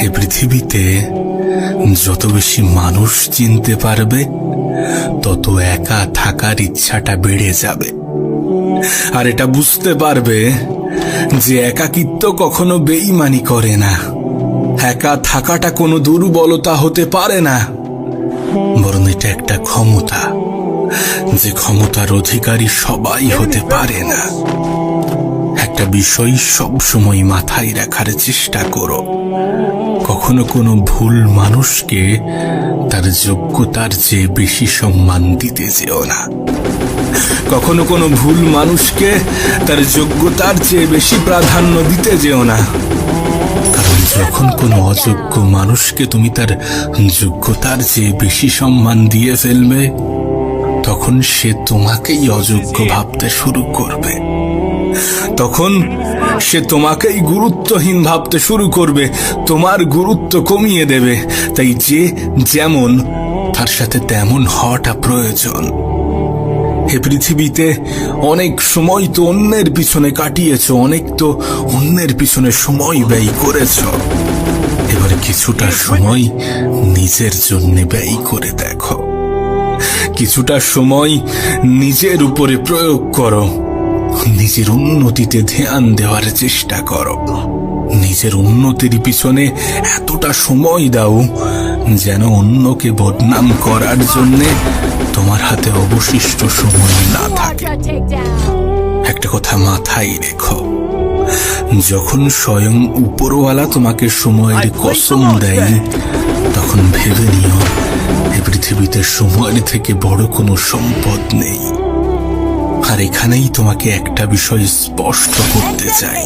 এই পৃথিবীতে যত বেশি মানুষ চিনতে পারবে, তত একা থাকার ইচ্ছাটা বেড়ে যাবে। আর এটা বুঝতে পারবে যে একাকিত্ব কখনো বেঈমানি করে না, একা থাকাটা কোনো দুর্বলতা হতে পারে না, বরং এটা একটা ক্ষমতা, যে ক্ষমতার অধিকারী সবাই হতে পারে না। একটা বিষয় সবসময় মাথায় রাখার চেষ্টা করো, কখনো কোনো ভুল মানুষকে তার যোগ্যতার চেয়ে বেশি সম্মান দিতে যেও না। কখনো কোনো ভুল মানুষকে তার যোগ্যতার চেয়ে বেশি প্রাধান্য দিতে যেও না। কারণ যখন কোনো অযোগ্য মানুষকে তুমি তার যোগ্যতার চেয়ে বেশি সম্মান দিয়ে ফেলবে, তখন সে তোমাকেই অযোগ্য ভাবতে শুরু করবে। তখন সে তোমাকেই গুরুত্বহীন ভাবতে শুরু করবে, তোমার গুরুত্ব কমিয়ে দেবে। তাই যে যেমন, তার সাথে তেমন হওয়াটা প্রয়োজন। এ পৃথিবীতে অনেক সময় তো অন্যের পিছনে কাটিয়েছ, অনেক তো অন্যের পিছনে সময় ব্যয় করেছ। এবার কিছুটা সময় নিজের জন্য ব্যয় করে দেখো, কিছুটা সময় নিজের উপরে প্রয়োগ করো, নিজের উন্নতিতে ধ্যান দেওয়ার চেষ্টা করো। নিজের উন্নতির পিছনে এতটা সময় দাও যেন অন্যকে বদনাম করার জন্য তোমার হাতে অবশিষ্ট সময় না থাকে। একটা কথা মাথায় রেখো, যখন স্বয়ং উপরওয়ালা তোমাকে সময়ের কসম দেয়, তখন ভেবে নিও এই পৃথিবীতে সময়ের থেকে বড় কোনো সম্পদ নেই। আর এখানেই তোমাকে একটা বিষয় স্পষ্ট করতে চাই,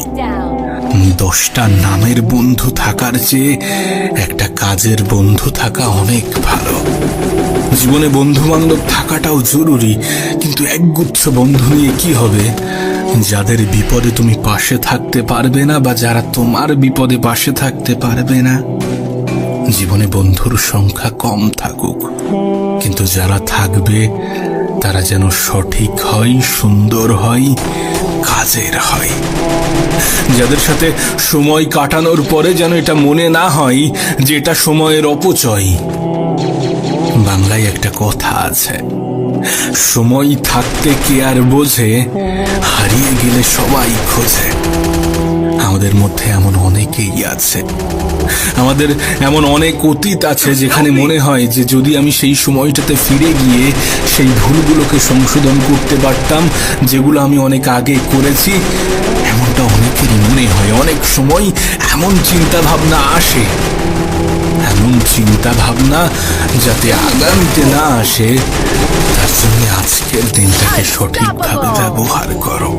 10টা নামের বন্ধু থাকার চেয়ে একটা কাজের বন্ধু থাকা অনেক ভালো। জীবনে বন্ধু বান্ধব থাকাটাও জরুরি, কিন্তু একগুচ্ছ বন্ধু নিয়ে কি হবে যাদের বিপদে তুমি পাশে থাকতে পারবে না, বা যারা তোমার বিপদে পাশে থাকতে পারবে না। জীবনে বন্ধুর সংখ্যা কম থাকুক, কিন্তু যারা থাকবে তারা যেন সঠিক হয়, সুন্দর হয়, কাজের হয়। যাদের সাথে সময় কাটানোর পরে যেন এটা মনে না হয় যে এটা সময়ের অপচয়। বাংলায় একটা কথা আছে, সময় থাকতে কে আর বোঝে, হারিয়ে গেলে সবাই খোঁজে। আমাদের মধ্যে এমন অনেকেই আছে, আমাদের এমন অনেক অতীত আছে যেখানে মনে হয় যে যদি আমি সেই সময়টাতে ফিরে গিয়ে সেই ভুলগুলোকে সংশোধন করতে পারতাম যেগুলো আমি অনেক আগে করেছি। এমনটা অনেকেরই মনে হয়। অনেক সময় এমন চিন্তা ভাবনা আসে, এমন চিন্তা ভাবনা যাতে আগামীতে না আসে, তার জন্য আজকের দিনটাকে সঠিকভাবে ব্যবহার করো।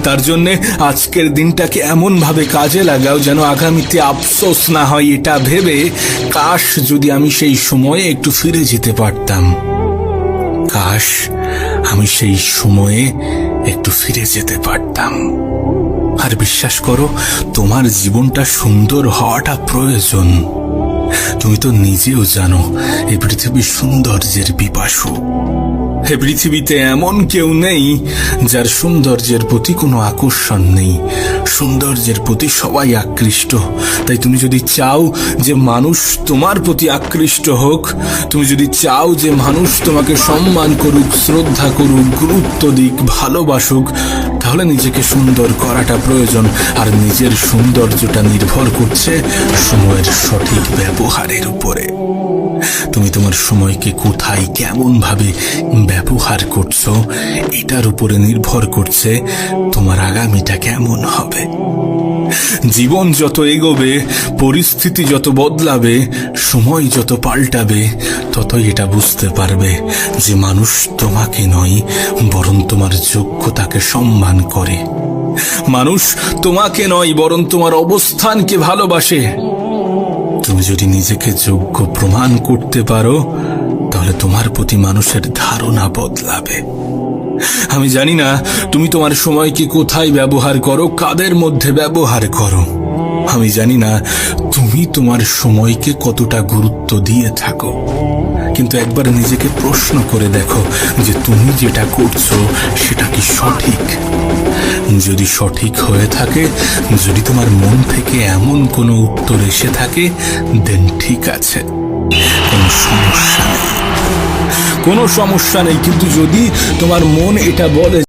তার জন্য আজকের দিনটাকে এমন ভাবে কাজে লাগাও যেন আগামীতে আফসোস না হয় এটা ভেবে, কাশ যদি আমি সেই সময়ে একটু ফিরে যেতে পারতাম, কাশ আমি সেই সময়ে একটু ফিরে যেতে পারতাম। আর বিশ্বাস করো, তোমার জীবনটা সুন্দর হওয়াটা প্রয়োজন। তুমি তো নিজেও জানো এই পৃথিবীর সৌন্দর্যের পিপাসু। এ পৃথিবীতে এমন কেউ নেই যার সৌন্দর্যের প্রতি কোনো আকর্ষণ নেই। সৌন্দর্যের প্রতি সবাই আকৃষ্ট। তাই তুমি যদি চাও যে মানুষ তোমার প্রতি আকৃষ্ট হোক, তুমি যদি চাও যে মানুষ তোমাকে সম্মান করুক, শ্রদ্ধা করুক, গুরুত্ব দিক, ভালোবাসুক, তাহলে নিজেকে সুন্দর করাটা প্রয়োজন। আর নিজের সৌন্দর্যটা নির্ভর করছে সময়ের সঠিক ব্যবহারের উপরে। তুমি তোমার সময়কে কোথায় কেমন ভাবে ব্যবহার করছো, এটার উপরে নির্ভর করছে তোমার আগামীটা কেমন হবে। জীবন যত এগোবে, পরিস্থিতি যত বদলাবে, সময় যত পাল্টাবে, ততই এটা বুঝতে পারবে যে মানুষ তোমাকে নয়, বরং তোমার যোগ্যতাকে সম্মান করে। মানুষ তোমাকে নয়, বরং তোমার অবস্থানকে ভালোবাসে। তুমি যদি নিজেকে যোগ্য প্রমাণ করতে পারো, তাহলে তোমার প্রতি মানুষের ধারণা বদলাবে। আমি জানি না তুমি তোমার সময়কে কোথায় ব্যবহার করো, কাদের মধ্যে ব্যবহার করো। আমি জানি না তুমি তোমার সময়কে কতটা গুরুত্ব দিয়ে থাকো, কিন্তু একবার নিজেকে প্রশ্ন করে দেখো যে তুমি যেটা করছো সেটা কি সঠিক। যদি সঠিক হয়ে থাকে, যদি তোমার মন থেকে এমন কোনো উত্তর এসে থাকে, দেন ঠিক আছে, কোনো সমস্যা নেই, কোনো সমস্যা নেই। কিন্তু যদি তোমার মন এটা বলে